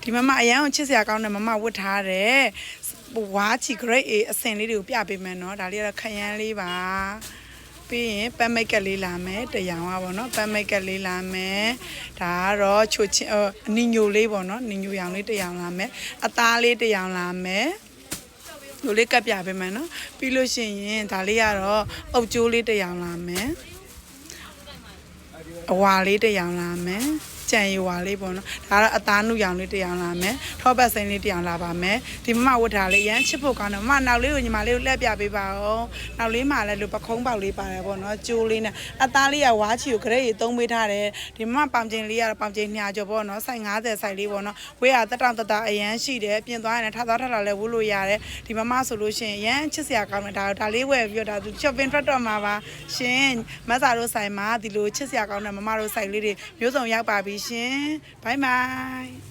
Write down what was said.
ဒီမမအရန်ကိုချစ်စရာကောင်းတဲ့မမဝတ်ထားတယ်ဝါချီ grade A အဆင့်လေးတွေကိုပြပေးမယ်နော်ဒါလေးကတော့ခရမ်းလေးပါပြီးရင်ပန်းမိတ်ကလေးလာမယ်တရောင်ပါပေါ့နော်ပန်းမိတ်ကလေးလာမယ်ဒါကတော့ချိုချင်းအနီညိုလေးပေါ့နော်နီညိုရောင်လေးတရောင်လာမယ်အသားလေးတရောင်လာမယ်လူလေးကပ်ပြပေးမယ်နော်ပြီးလို့ရှိရင်ဒါလေးကတော့အုပ်ကျိုးလေးတရောင်လာမယ်အဝါလေးတရောင်လာမယ်ကြံရွာလေးပေါ့နော်ဒါကတော့အသားနုရောင်လေးတရောင်လာမယ်ထောပတ်စိမ်းလေးတရောင်လာပါမယ်ဒီမမဝတ်ထားလေးရမ်းချစ်ဖို့ကောင်းတယ်မမနောက်လေးကိုညီမလေးကိုလှည့်ပြပေးပါဦးနောက်လေးမှာလည်းလူပခုံးပေါက်လေးပါတယ်ပေါ့နော်ကျိုးလေးနဲ့အသားလေးကဝါချီကိုဂရိတ်ရေသုံးပေးထားတယ်ဒီမမပေါင်ကျင်လေးကတော့ပေါင်ကျင်ညာကျော်ပေါ့နော်စိုက်90စိုက်လေးပေါ့နော်ဝေးရတက်တောင်တတအရန်ရှိတယ်ပြင်သွားရင်ထသွားထလာလည်းဝတ်လို့ရတယ်ဒီမမဆိုလို့ရှိရင်ရမ်းချစ်စရာကောင်းတယ်ဒါလေးဝယ်ပြီးတော့ဒါသူ shopping ထွက်တော့မှာပါရှင်မဆာတို့ဆိုင်မှာဒီလိုချစ်စရာကောင်းတဲ့မမတို့ဆိုင်လေးတွေမျိုးစုံရောက်ပါပြီရှင်ဘိုင်ဘိုင်